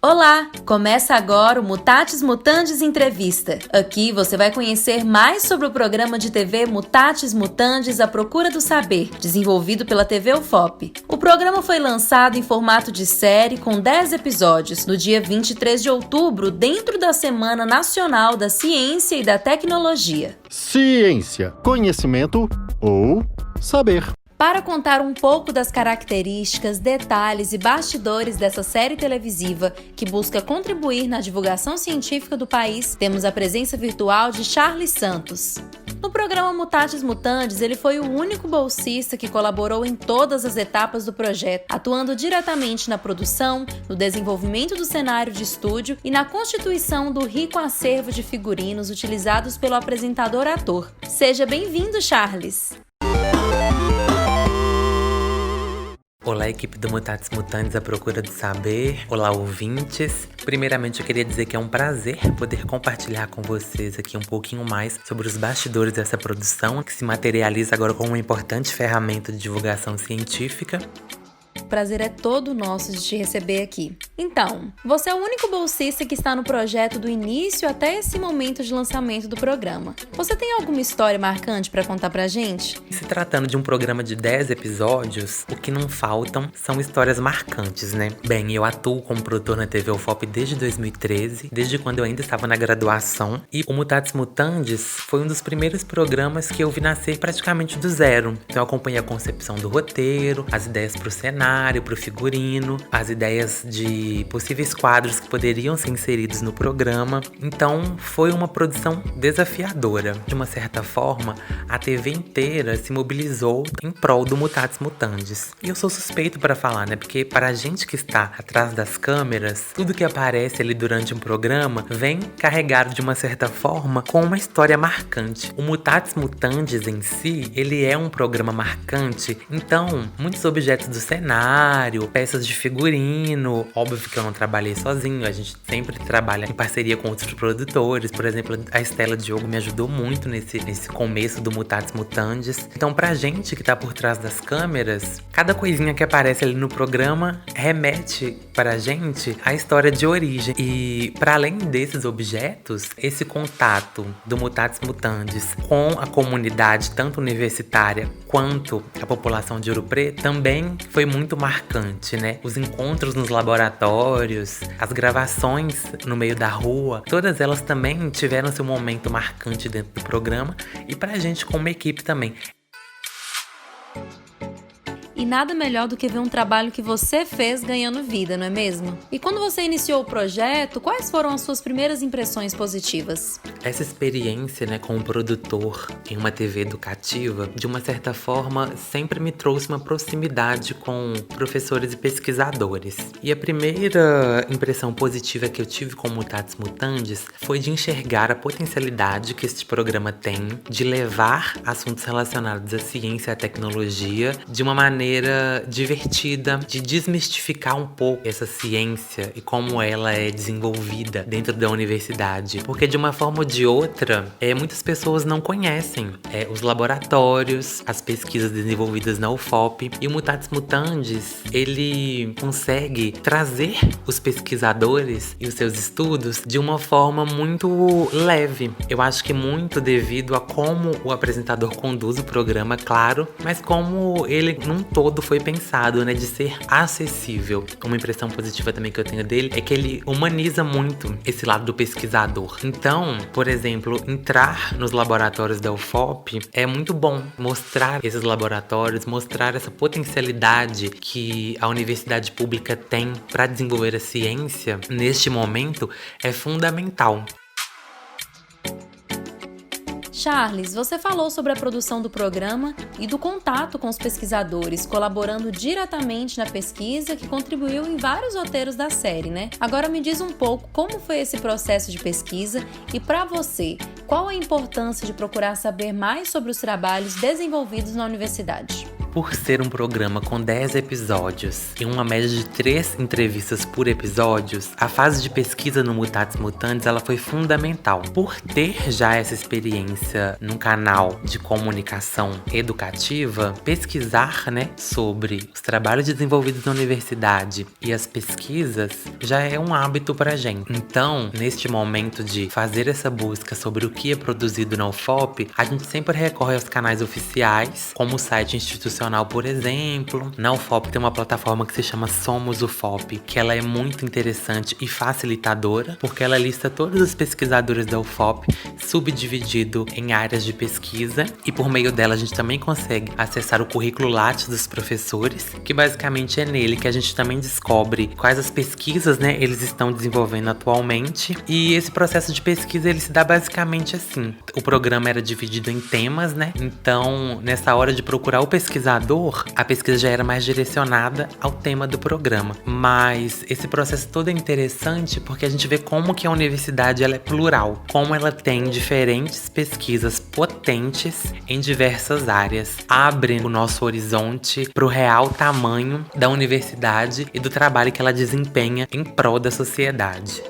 Olá! Começa agora o Mutatis Mutandis Entrevista. Aqui você vai conhecer mais sobre o programa de TV Mutatis Mutandis A Procura do Saber, desenvolvido pela TV UFOP. O programa foi lançado em formato de série com 10 episódios, no dia 23 de outubro, dentro da Semana Nacional da Ciência e da Tecnologia. Ciência, conhecimento ou saber. Para contar um pouco das características, detalhes e bastidores dessa série televisiva que busca contribuir na divulgação científica do país, temos a presença virtual de Charles Santos. No programa Mutatis Mutandis, ele foi o único bolsista que colaborou em todas as etapas do projeto, atuando diretamente na produção, no desenvolvimento do cenário de estúdio e na constituição do rico acervo de figurinos utilizados pelo apresentador-ator. Seja bem-vindo, Charles! Olá, equipe do Mutatis Mutandis A Procura do Saber. Olá, ouvintes. Primeiramente, eu queria dizer que é um prazer poder compartilhar com vocês aqui um pouquinho mais sobre os bastidores dessa produção, que se materializa agora como uma importante ferramenta de divulgação científica. O prazer é todo nosso de te receber aqui. Então, você é o único bolsista que está no projeto do início até esse momento de lançamento do programa. Você tem alguma história marcante para contar pra gente? Se tratando de um programa de 10 episódios, o que não faltam são histórias marcantes, né? Bem, eu atuo como produtor na TV UFOP desde 2013, desde quando eu ainda estava na graduação, e o Mutatis Mutandis foi um dos primeiros programas que eu vi nascer praticamente do zero. Então eu acompanhei a concepção do roteiro, as ideias pro cenário, pro figurino, as ideias de possíveis quadros que poderiam ser inseridos no programa. Então foi uma produção desafiadora. De uma certa forma, a TV inteira se mobilizou em prol do Mutatis Mutandis. E eu sou suspeito para falar, né? Porque para a gente que está atrás das câmeras, tudo que aparece ali durante um programa vem carregado de uma certa forma com uma história marcante. O Mutatis Mutandis em si, ele é um programa marcante. Então, muitos objetos do cenário, peças de figurino. Óbvio que eu não trabalhei sozinho, a gente sempre trabalha em parceria com outros produtores. Por exemplo, a Estela Diogo me ajudou muito nesse começo do Mutatis Mutandis. Então, pra gente que tá por trás das câmeras, cada coisinha que aparece ali no programa remete pra gente à história de origem. E para além desses objetos, esse contato do Mutatis Mutandis com a comunidade, tanto universitária quanto a população de Ouro Preto, também foi muito marcante, né? Os encontros nos laboratórios, as gravações no meio da rua, todas elas também tiveram seu momento marcante dentro do programa e pra gente como equipe também. E nada melhor do que ver um trabalho que você fez ganhando vida, não é mesmo? E quando você iniciou o projeto, quais foram as suas primeiras impressões positivas? Essa experiência, né, como produtor em uma TV educativa, de uma certa forma, sempre me trouxe uma proximidade com professores e pesquisadores. E a primeira impressão positiva que eu tive com o Mutatis Mutandis foi de enxergar a potencialidade que este programa tem de levar assuntos relacionados à ciência e à tecnologia de uma maneira divertida, de desmistificar um pouco essa ciência e como ela é desenvolvida dentro da universidade. Porque de uma forma ou de outra, muitas pessoas não conhecem os laboratórios, as pesquisas desenvolvidas na UFOP. E o Mutatis Mutandis, ele consegue trazer os pesquisadores e os seus estudos de uma forma muito leve. Eu acho que muito devido a como o apresentador conduz o programa, claro, mas como ele num todo foi pensado, né, de ser acessível. Uma impressão positiva também que eu tenho dele é que ele humaniza muito esse lado do pesquisador. Então, por exemplo, entrar nos laboratórios da UFOP é muito bom. Mostrar esses laboratórios, mostrar essa potencialidade que a universidade pública tem para desenvolver a ciência neste momento é fundamental. Charles, você falou sobre a produção do programa e do contato com os pesquisadores, colaborando diretamente na pesquisa que contribuiu em vários roteiros da série, né? Agora me diz um pouco como foi esse processo de pesquisa e, para você, qual a importância de procurar saber mais sobre os trabalhos desenvolvidos na universidade? por ser um programa com 10 episódios e uma média de 3 entrevistas por episódios, a fase de pesquisa no Mutatis Mutandis ela foi fundamental. Por ter já essa experiência num canal de comunicação educativa, pesquisar, sobre os trabalhos desenvolvidos na universidade e as pesquisas já é um hábito pra gente. Então, neste momento de fazer essa busca sobre o que é produzido na UFOP, a gente sempre recorre aos canais oficiais, como o site institucional, por exemplo. Na UFOP tem uma plataforma que se chama Somos UFOP, que ela é muito interessante e facilitadora, porque ela lista todos os pesquisadores da UFOP, subdividido em áreas de pesquisa, e por meio dela a gente também consegue acessar o currículo Lattes dos professores, que basicamente é nele que a gente também descobre quais as pesquisas, eles estão desenvolvendo atualmente. E esse processo de pesquisa, ele se dá basicamente assim. O programa era dividido em temas, Então, nessa hora de procurar o pesquisador, a pesquisa já era mais direcionada ao tema do programa. Mas esse processo todo é interessante porque a gente vê como que a universidade ela é plural, como ela tem diferentes pesquisas potentes em diversas áreas. Abre o nosso horizonte para o real tamanho da universidade e do trabalho que ela desempenha em prol da sociedade.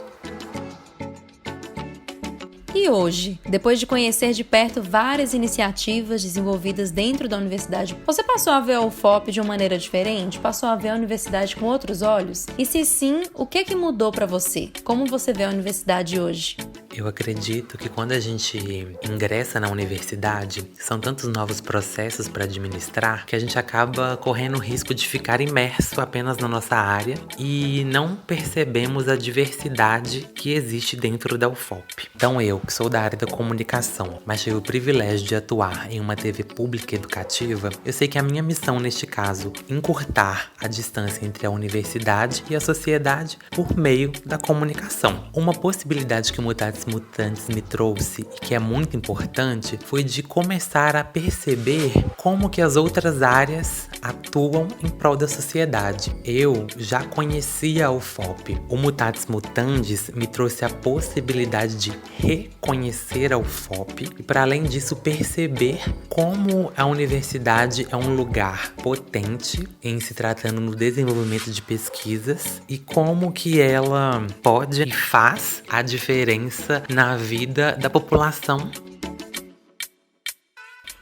E hoje, depois de conhecer de perto várias iniciativas desenvolvidas dentro da universidade, você passou a ver a UFOP de uma maneira diferente? Passou a ver a universidade com outros olhos? E se sim, o que mudou para você? Como você vê a universidade hoje? Eu acredito que quando a gente ingressa na universidade, são tantos novos processos para administrar que a gente acaba correndo o risco de ficar imerso apenas na nossa área e não percebemos a diversidade que existe dentro da UFOP. Então eu, que sou da área da comunicação, mas tive o privilégio de atuar em uma TV pública educativa, eu sei que a minha missão neste caso é encurtar a distância entre a universidade e a sociedade por meio da comunicação. Uma possibilidade que o Mutatis Mutandis me trouxe e que é muito importante foi de começar a perceber como que as outras áreas atuam em prol da sociedade. Eu já conhecia a UFOP. O Mutatis Mutandis me trouxe a possibilidade de reconhecer a UFOP e, para além disso, perceber como a universidade é um lugar potente em se tratando no desenvolvimento de pesquisas e como que ela pode e faz a diferença na vida da população.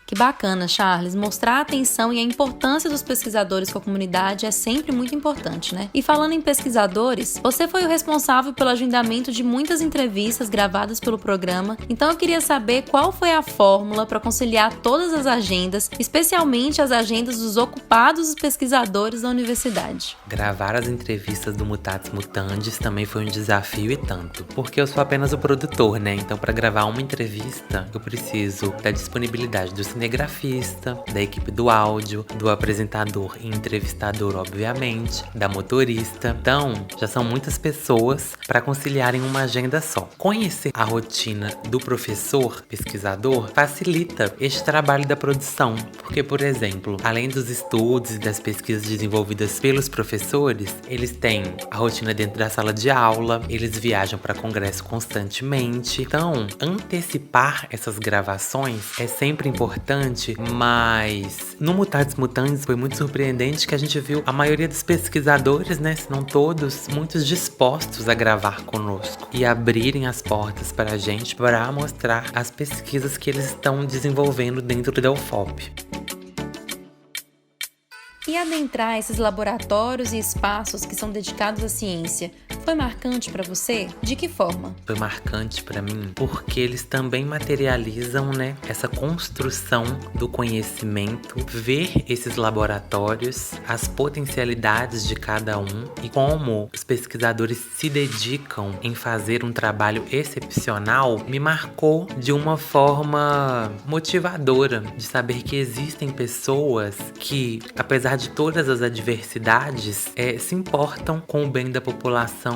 Que bacana, Charles. Mostrar a atenção e a importância dos pesquisadores com a comunidade é sempre muito importante, E falando em pesquisadores, você foi o responsável pelo agendamento de muitas entrevistas gravadas pelo programa, então eu queria saber qual foi a fórmula para conciliar todas as agendas, especialmente as agendas dos ocupados pesquisadores da universidade. Gravar as entrevistas do Mutatis Mutandis também foi um desafio e tanto, porque eu sou apenas o produtor, Então, para gravar uma entrevista, eu preciso da disponibilidade do cinegrafista, da equipe do áudio, do apresentador e entrevistador, obviamente, da motorista. Então, já são muitas pessoas para conciliarem uma agenda só. Conhecer a rotina do professor, pesquisador, facilita este trabalho da produção, porque, por exemplo, além dos estudos e das pesquisas desenvolvidas pelos professores, eles têm a rotina dentro da sala de aula, eles viajam para congresso constantemente. Então, antecipar essas gravações é sempre importante, mas no Mutatis Mutandis foi muito surpreendente que a gente viu a maioria dos pesquisadores, se não todos, muitos dispostos a gravar conosco e abrirem as portas para a gente para mostrar as pesquisas que eles estão desenvolvendo dentro da UFOP. E adentrar esses laboratórios e espaços que são dedicados à ciência foi marcante para você? De que forma? Foi marcante para mim porque eles também materializam, essa construção do conhecimento, ver esses laboratórios, as potencialidades de cada um e como os pesquisadores se dedicam em fazer um trabalho excepcional, me marcou de uma forma motivadora de saber que existem pessoas que, apesar de todas as adversidades, se importam com o bem da população.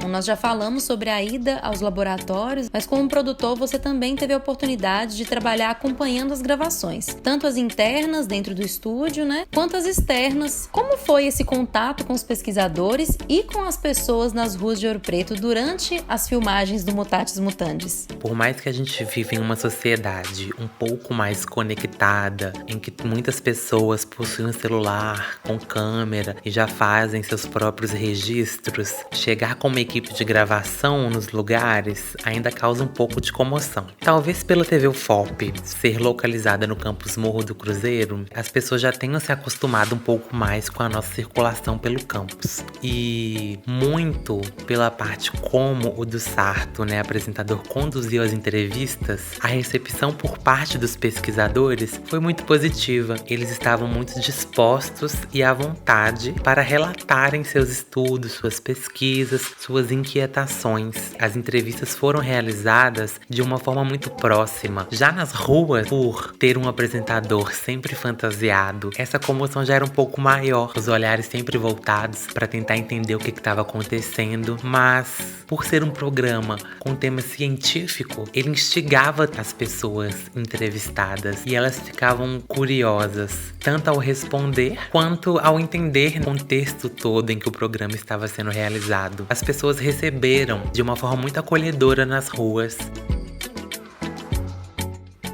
nós já falamos sobre a ida aos laboratórios, mas como produtor você também teve a oportunidade de trabalhar acompanhando as gravações, tanto as internas dentro do estúdio, né, quanto as externas. Como foi esse contato com os pesquisadores e com as pessoas nas ruas de Ouro Preto durante as filmagens do Mutatis Mutandis? Por mais que a gente vive em uma sociedade um pouco mais conectada, em que muitas pessoas possuem um celular com câmera e já fazem seus próprios registros, chegar com uma equipe de gravação nos lugares ainda causa um pouco de comoção. Talvez pela TV UFOP ser localizada no campus Morro do Cruzeiro, as pessoas já tenham se acostumado um pouco mais com a nossa circulação pelo campus. E muito pela parte como o do Sarto, né, apresentador, conduziu as entrevistas, a recepção por parte dos pesquisadores foi muito positiva. Eles estavam muito dispostos e à vontade para relatarem seus estudos, suas pesquisas, suas inquietações. As entrevistas foram realizadas de uma forma muito próxima. Já nas ruas, por ter um apresentador sempre fantasiado, essa comoção já era um pouco maior, os olhares sempre voltados para tentar entender o que estava acontecendo, mas por ser um programa com tema científico, ele instigava as pessoas entrevistadas e elas ficavam curiosas, tanto ao responder quanto ao entender o contexto todo em que o programa estava sendo realizado. As pessoas receberam de uma forma muito acolhedora nas ruas.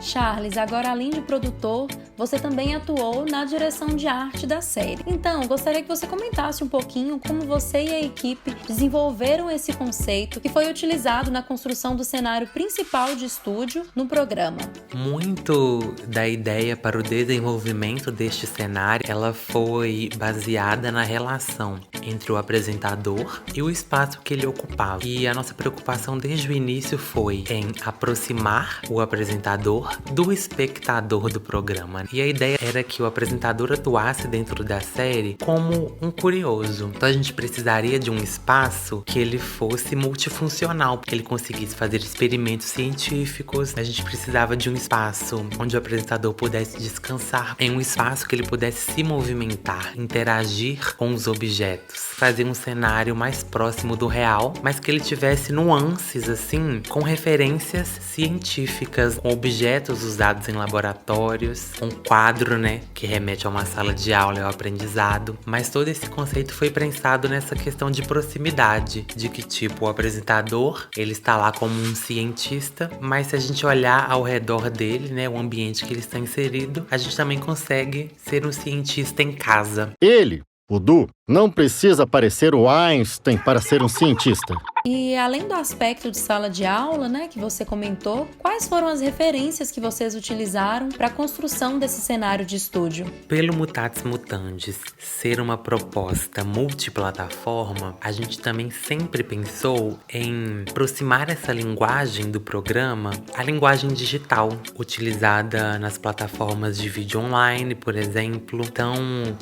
Charles, agora além de produtor, você também atuou na direção de arte da série. Então, gostaria que você comentasse um pouquinho como você e a equipe desenvolveram esse conceito que foi utilizado na construção do cenário principal de estúdio no programa. Muito da ideia para o desenvolvimento deste cenário, ela foi baseada na relação entre o apresentador e o espaço que ele ocupava. E a nossa preocupação desde o início foi em aproximar o apresentador do espectador do programa. E a ideia era que o apresentador atuasse dentro da série como um curioso. Então a gente precisaria de um espaço que ele fosse multifuncional, que ele conseguisse fazer experimentos científicos. A gente precisava de um espaço onde o apresentador pudesse descansar, em um espaço que ele pudesse se movimentar, interagir com os objetos, fazer um cenário mais próximo do real, mas que ele tivesse nuances, assim, com referências científicas, com objetos usados em laboratórios, um quadro, né, que remete a uma sala de aula e ao aprendizado. Mas todo esse conceito foi pensado nessa questão de proximidade, de que, tipo, o apresentador, ele está lá como um cientista, mas se a gente olhar ao redor dele, né, o ambiente que ele está inserido, a gente também consegue ser um cientista em casa. Ele, o Du, não precisa parecer o Einstein para ser um cientista. E além do aspecto de sala de aula, né, que você comentou, quais foram as referências que vocês utilizaram para a construção desse cenário de estúdio? Pelo Mutatis Mutandis ser uma proposta multiplataforma, a gente também sempre pensou em aproximar essa linguagem do programa à linguagem digital, utilizada nas plataformas de vídeo online, por exemplo. Então,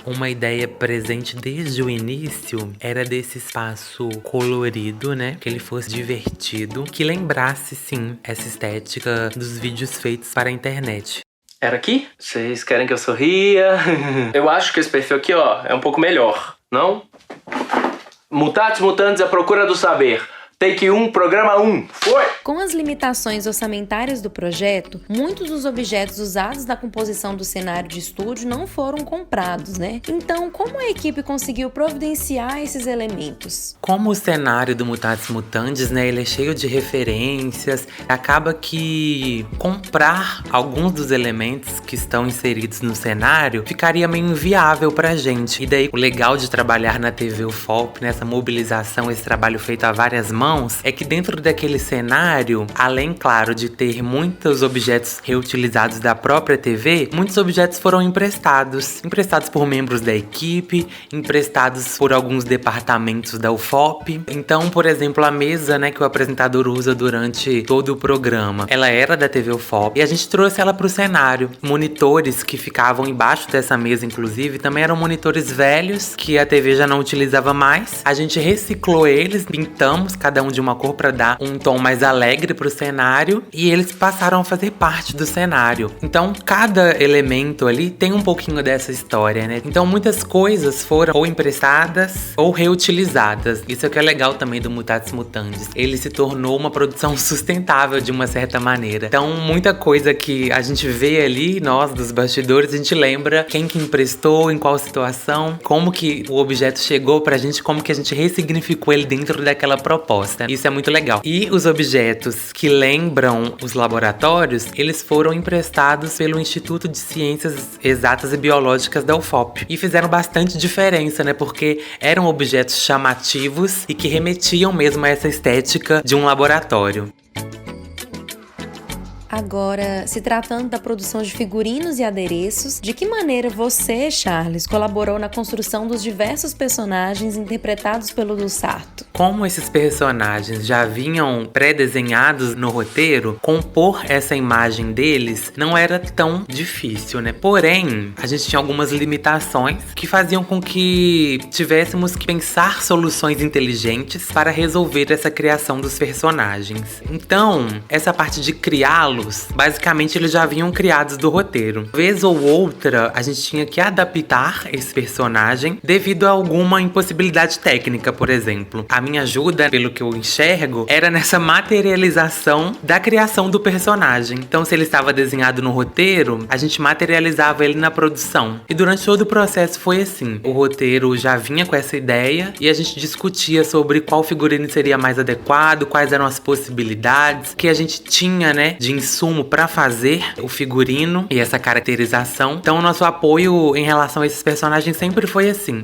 uma ideia presente desde o início era desse espaço colorido, né? Que ele fosse divertido, que lembrasse, sim, essa estética dos vídeos feitos para a internet. Era aqui? Vocês querem que eu sorria? Eu acho que esse perfil aqui, ó, é um pouco melhor, não? Mutatis Mutandis, a procura do saber. Take 1, programa 1. Foi! Com as limitações orçamentárias do projeto, muitos dos objetos usados na composição do cenário de estúdio não foram comprados, né? Então, como a equipe conseguiu providenciar esses elementos? Como o cenário do Mutatis Mutandis, né, ele é cheio de referências, acaba que comprar alguns dos elementos que estão inseridos no cenário ficaria meio inviável pra gente. E daí, o legal de trabalhar na TV UFOP, nessa mobilização, esse trabalho feito a várias mãos, é que dentro daquele cenário, além, claro, de ter muitos objetos reutilizados da própria TV, muitos objetos foram emprestados por membros da equipe, emprestados por alguns departamentos da UFOP. Então, por exemplo, a mesa, né, que o apresentador usa durante todo o programa, ela era da TV UFOP e a gente trouxe ela para o cenário. Monitores que ficavam embaixo dessa mesa, inclusive, também eram monitores velhos que a TV já não utilizava mais. A gente reciclou eles, pintamos cada cada um de uma cor para dar um tom mais alegre pro cenário, e eles passaram a fazer parte do cenário. Então, cada elemento ali tem um pouquinho dessa história, né? Então, muitas coisas foram ou emprestadas ou reutilizadas. Isso é o que é legal também do Mutatis Mutandis. Ele se tornou uma produção sustentável de uma certa maneira. Então, muita coisa que a gente vê ali, nós, dos bastidores, a gente lembra quem que emprestou, em qual situação, como que o objeto chegou pra gente, como que a gente ressignificou ele dentro daquela proposta. Isso é muito legal. E os objetos que lembram os laboratórios, eles foram emprestados pelo Instituto de Ciências Exatas e Biológicas da UFOP. E fizeram bastante diferença, né? Porque eram objetos chamativos e que remetiam mesmo a essa estética de um laboratório. Agora, se tratando da produção de figurinos e adereços, de que maneira você, Charles, colaborou na construção dos diversos personagens interpretados pelo Lussarto? Como esses personagens já vinham pré-desenhados no roteiro, compor essa imagem deles não era tão difícil, né? Porém, a gente tinha algumas limitações que faziam com que tivéssemos que pensar soluções inteligentes para resolver essa criação dos personagens. Então, essa parte de criá-los, basicamente eles já vinham criados do roteiro. Vez ou outra, a gente tinha que adaptar esse personagem devido a alguma impossibilidade técnica, por exemplo. A minha ajuda, pelo que eu enxergo, era nessa materialização da criação do personagem. Então, se ele estava desenhado no roteiro, a gente materializava ele na produção. E durante todo o processo foi assim. O roteiro já vinha com essa ideia e a gente discutia sobre qual figurino seria mais adequado, quais eram as possibilidades que a gente tinha, né, de insumo para fazer o figurino e essa caracterização. Então, o nosso apoio em relação a esses personagens sempre foi assim.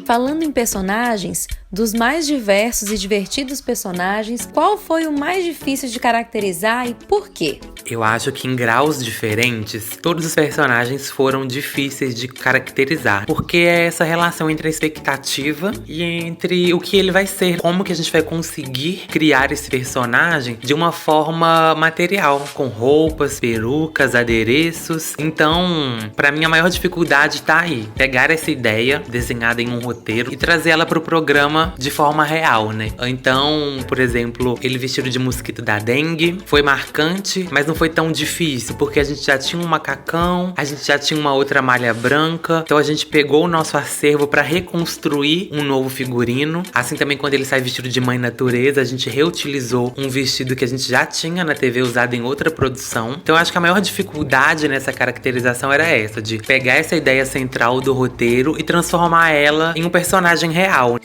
Falando em personagens, dos mais diversos e divertidos personagens, qual foi o mais difícil de caracterizar e por quê? Eu acho que em graus diferentes, todos os personagens foram difíceis de caracterizar. Porque é essa relação entre a expectativa e entre o que ele vai ser. Como que a gente vai conseguir criar esse personagem de uma forma material, com roupas, perucas, adereços. Então, pra mim, a maior dificuldade tá aí. Pegar essa ideia desenhada em um roteiro e trazer ela pro programa de forma real, né? Então, por exemplo, ele vestido de mosquito da dengue foi marcante, mas não foi tão difícil, porque a gente já tinha um macacão, a gente já tinha uma outra malha branca, então a gente pegou o nosso acervo pra reconstruir um novo figurino. Assim também quando ele sai vestido de mãe natureza, a gente reutilizou um vestido que a gente já tinha na TV usado em outra produção. Então eu acho que a maior dificuldade nessa caracterização era essa, de pegar essa ideia central do roteiro e transformar ela em um personagem real.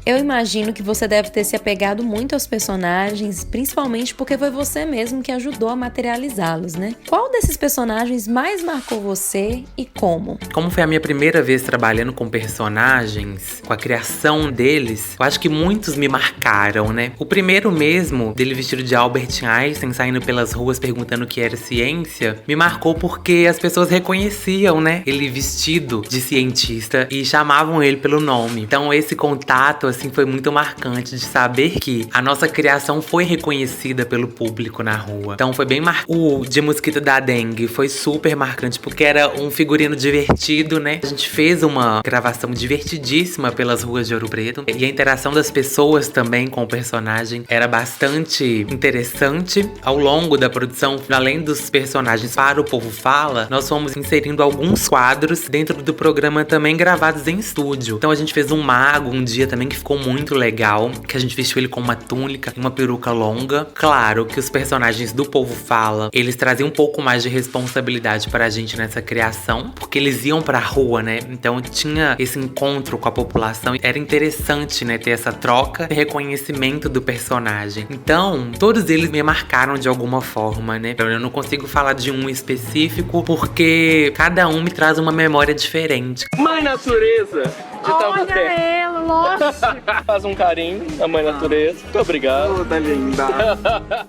Eu imagino que você deve ter se apegado muito aos personagens, principalmente porque foi você mesmo que ajudou a materializá-los, né? Qual desses personagens mais marcou você e como? Como foi a minha primeira vez trabalhando com personagens, com a criação deles, eu acho que muitos me marcaram, né? O primeiro mesmo, dele vestido de Albert Einstein, saindo pelas ruas perguntando o que era ciência, me marcou porque as pessoas reconheciam, né? Ele vestido de cientista e chamavam ele pelo nome. Então esse contato, assim, foi muito marcante de saber que a nossa criação foi reconhecida pelo público na rua. Então foi bem marcante. O de mosquito da dengue foi super marcante, porque era um figurino divertido, né? A gente fez uma gravação divertidíssima pelas ruas de Ouro Preto. E a interação das pessoas também com o personagem era bastante interessante. Ao longo da produção, além dos personagens para o Povo Fala, nós fomos inserindo alguns quadros dentro do programa também gravados em estúdio. Então a gente fez um mago um dia também que ficou muito legal, que a gente vestiu ele com uma túnica e uma peruca longa. Claro que os personagens do Povo Fala, eles traziam um pouco mais de responsabilidade pra gente nessa criação, porque eles iam pra rua, né? Então tinha esse encontro com a população. Era interessante, né, ter essa troca e reconhecimento do personagem. Então, todos eles me marcaram de alguma forma, né? Eu não consigo falar de um específico, porque cada um me traz uma memória diferente. Mãe natureza! De tal você. Ela, nossa! Faz um carinho na mãe natureza. Muito obrigado. Toda linda.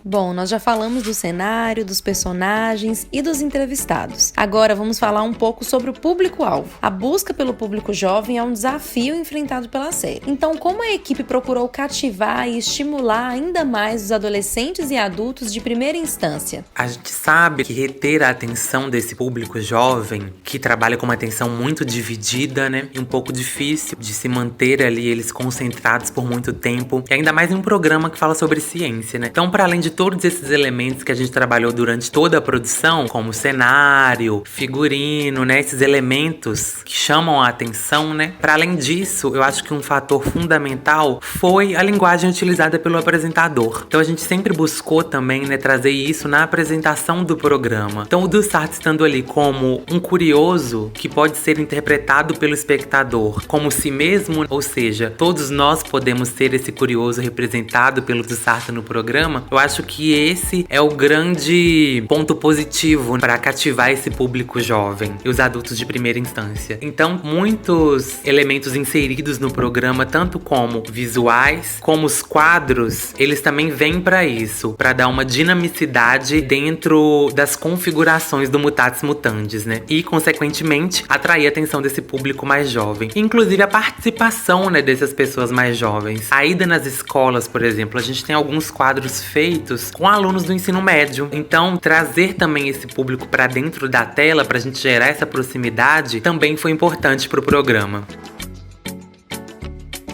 Bom, nós já falamos do cenário, dos personagens e dos entrevistados. Agora vamos falar um pouco sobre o público-alvo. A busca pelo público jovem é um desafio enfrentado pela série. Então, como a equipe procurou cativar e estimular ainda mais os adolescentes e adultos de primeira instância? A gente sabe que reter a atenção desse público jovem, que trabalha com uma atenção muito dividida, né? E um pouco difícil de se manter ali eles concentrados por muito tempo, e ainda mais em um programa que fala sobre ciência, né? Então, para além de todos esses elementos que a gente trabalhou durante toda a produção, como cenário, figurino, né? Esses elementos que chamam a atenção, né? Para além disso, eu acho que um fator fundamental foi a linguagem utilizada pelo apresentador. Então, a gente sempre buscou também, né, trazer isso na apresentação do programa. Então, o Dussart estando ali como um curioso que pode ser interpretado pelo espectador como si mesmo, ou seja, todos nós podemos ser esse curioso representado pelo Dussart no programa. Eu acho que esse é o grande ponto positivo para cativar esse público jovem e os adultos de primeira instância. Então, muitos elementos inseridos no programa, tanto como visuais, como os quadros, eles também vêm para isso, para dar uma dinamicidade dentro das configurações do Mutatis Mutandis, né? E, consequentemente, atrair a atenção desse público mais jovem. Inclusive, a participação, né, dessas pessoas mais jovens. A ida nas escolas, por exemplo, a gente tem alguns quadros feitos com alunos do ensino médio. Então, trazer também esse público para dentro da tela, pra gente gerar essa proximidade, também foi importante pro programa.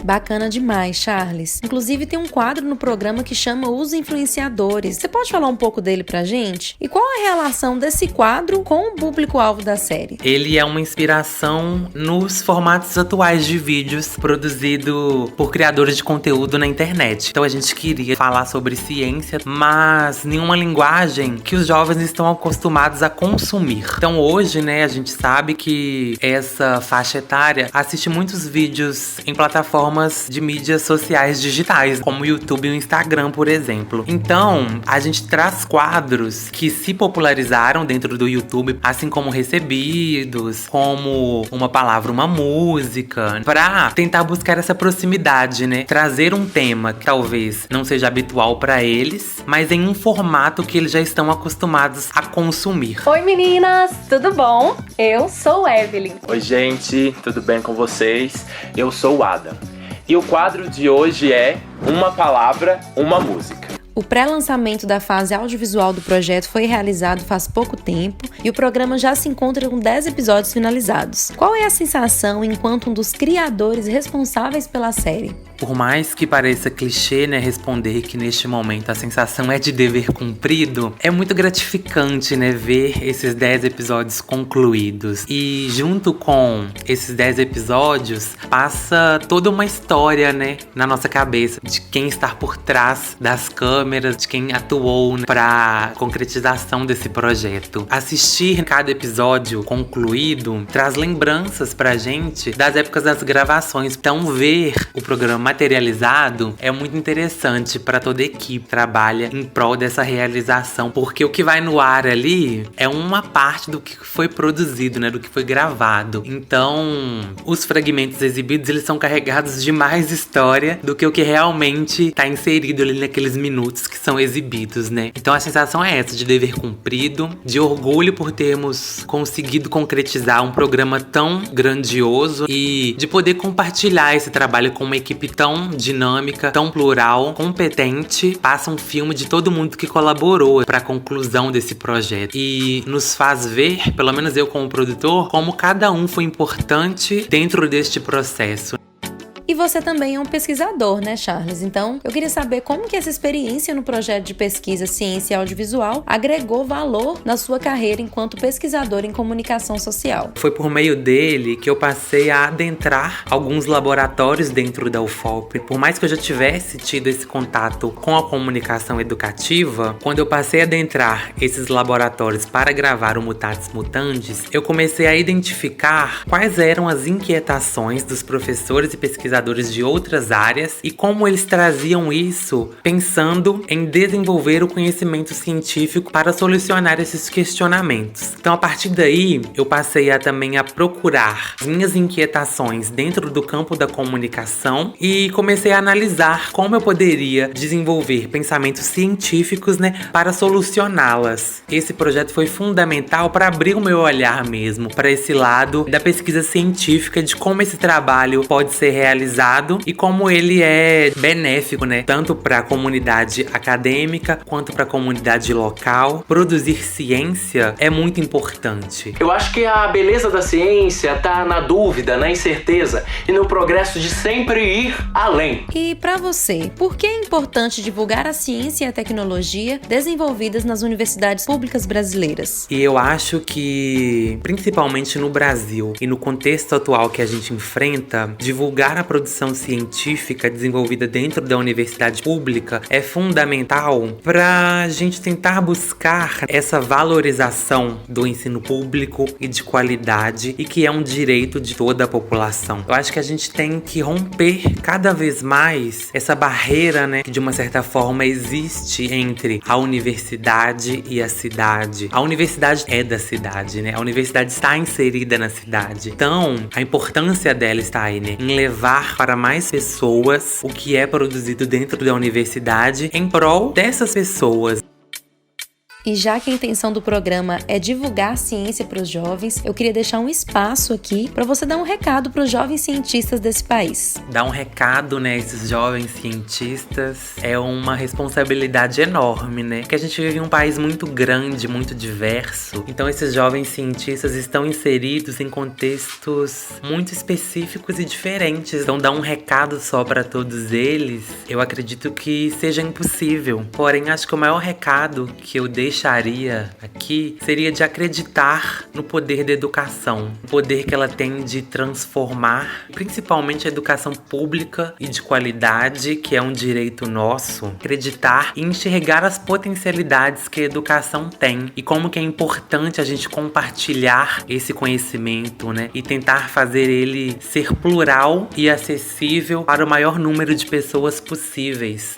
Bacana demais, Charles. Inclusive, tem um quadro no programa que chama Os Influenciadores. Você pode falar um pouco dele pra gente? E qual a relação desse quadro com o público-alvo da série? Ele é uma inspiração nos formatos atuais de vídeos produzido por criadores de conteúdo na internet. Então, a gente queria falar sobre ciência, mas nenhuma linguagem que os jovens estão acostumados a consumir. Então, hoje, né, a gente sabe que essa faixa etária assiste muitos vídeos em plataformas de mídias sociais digitais, como o YouTube e o Instagram, por exemplo. Então, a gente traz quadros que se popularizaram dentro do YouTube, assim como Recebidos, como Uma Palavra, Uma Música, pra tentar buscar essa proximidade, né? Trazer um tema que talvez não seja habitual pra eles, mas em um formato que eles já estão acostumados a consumir. Oi meninas, tudo bom? Eu sou Evelyn. Oi gente, tudo bem com vocês? Eu sou o Adam. E o quadro de hoje é Uma Palavra, Uma Música. O pré-lançamento da fase audiovisual do projeto foi realizado faz pouco tempo e o programa já se encontra com 10 episódios finalizados. Qual é a sensação enquanto um dos criadores responsáveis pela série? Por mais que pareça clichê, né, responder que neste momento a sensação é de dever cumprido, é muito gratificante, né, ver esses 10 episódios concluídos. E junto com esses 10 episódios, passa toda uma história, né, na nossa cabeça, de quem está por trás das câmeras, de quem atuou, né, para concretização desse projeto. Assistir cada episódio concluído traz lembranças pra gente das épocas das gravações. Então, ver o programa materializado é muito interessante para toda a equipe que trabalha em prol dessa realização, porque o que vai no ar ali é uma parte do que foi produzido, né, do que foi gravado. Então, os fragmentos exibidos, eles são carregados de mais história do que o que realmente está inserido ali naqueles minutos que são exibidos, né? Então, a sensação é essa, de dever cumprido, de orgulho por termos conseguido concretizar um programa tão grandioso e de poder compartilhar esse trabalho com uma equipe tão dinâmica, tão plural, competente. Passa um filme de todo mundo que colaborou para a conclusão desse projeto e nos faz ver, pelo menos eu como produtor, como cada um foi importante dentro deste processo. E você também é um pesquisador, né, Charles? Então, eu queria saber como que essa experiência no projeto de pesquisa Ciência e Audiovisual agregou valor na sua carreira enquanto pesquisador em comunicação social. Foi por meio dele que eu passei a adentrar alguns laboratórios dentro da UFOP. Por mais que eu já tivesse tido esse contato com a comunicação educativa, quando eu passei a adentrar esses laboratórios para gravar o Mutatis Mutandis, eu comecei a identificar quais eram as inquietações dos professores e pesquisadores de outras áreas e como eles traziam isso pensando em desenvolver o conhecimento científico para solucionar esses questionamentos. Então, a partir daí, eu passei também a procurar minhas inquietações dentro do campo da comunicação e comecei a analisar como eu poderia desenvolver pensamentos científicos, né, para solucioná-las. Esse projeto foi fundamental para abrir o meu olhar mesmo para esse lado da pesquisa científica, de como esse trabalho pode ser realizado utilizado e como ele é benéfico, né? Tanto para a comunidade acadêmica quanto para a comunidade local. Produzir ciência é muito importante. Eu acho que a beleza da ciência tá na dúvida, na incerteza e no progresso de sempre ir além. E para você, por que é importante divulgar a ciência e a tecnologia desenvolvidas nas universidades públicas brasileiras? E eu acho que, principalmente no Brasil e no contexto atual que a gente enfrenta, divulgar a produção científica desenvolvida dentro da universidade pública é fundamental para a gente tentar buscar essa valorização do ensino público e de qualidade, e que é um direito de toda a população. Eu acho que a gente tem que romper cada vez mais essa barreira, né, que de uma certa forma existe entre a universidade e a cidade. A universidade é da cidade, né? A universidade está inserida na cidade. Então, a importância dela está aí, né? Em levar para mais pessoas o que é produzido dentro da universidade em prol dessas pessoas. E já que a intenção do programa é divulgar ciência para os jovens, eu queria deixar um espaço aqui para você dar um recado para os jovens cientistas desse país. Dar um recado, né, esses jovens cientistas é uma responsabilidade enorme, né? Porque a gente vive em um país muito grande, muito diverso. Então esses jovens cientistas estão inseridos em contextos muito específicos e diferentes. Então dar um recado só para todos eles, eu acredito que seja impossível. Porém, acho que o maior recado que eu deixaria aqui seria de acreditar no poder da educação, o poder que ela tem de transformar, principalmente a educação pública e de qualidade, que é um direito nosso. Acreditar e enxergar as potencialidades que a educação tem e como que é importante a gente compartilhar esse conhecimento, né? E tentar fazer ele ser plural e acessível para o maior número de pessoas possíveis.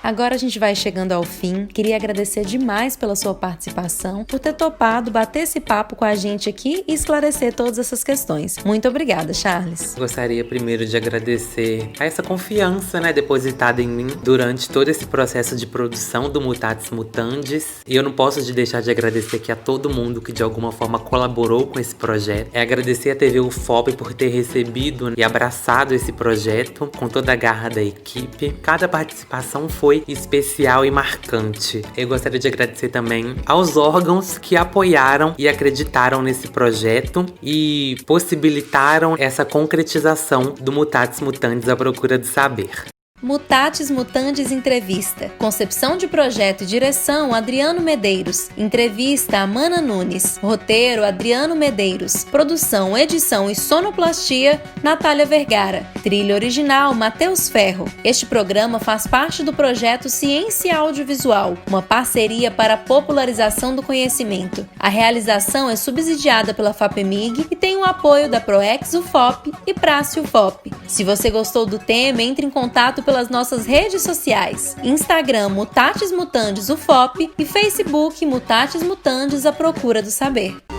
Agora a gente vai chegando ao fim. Queria agradecer demais pela sua participação, por ter topado bater esse papo com a gente aqui e esclarecer todas essas questões. Muito obrigada, Charles. Gostaria primeiro de agradecer a essa confiança, né, depositada em mim durante todo esse processo de produção do Mutatis Mutandis. E eu não posso deixar de agradecer aqui a todo mundo que de alguma forma colaborou com esse projeto. É agradecer a TV UFOP por ter recebido e abraçado esse projeto com toda a garra da equipe. Cada participação foi especial e marcante. Eu gostaria de agradecer também aos órgãos que apoiaram e acreditaram nesse projeto e possibilitaram essa concretização do Mutatis Mutandis à procura do saber. Mutatis Mutandis Entrevista. Concepção de projeto e direção, Adriano Medeiros. Entrevista, Amanda Nunes. Roteiro, Adriano Medeiros. Produção, edição e sonoplastia, Natália Vergara. Trilha original, Matheus Ferro. Este programa faz parte do projeto Ciência Audiovisual, uma parceria para a popularização do conhecimento. A realização é subsidiada pela FAPEMIG e tem o apoio da ProEx UFOP e Prace UFOP. Se você gostou do tema, entre em contato pelas nossas redes sociais: Instagram Mutatis Mutandis UFOP e Facebook Mutatis Mutandis à Procura do Saber.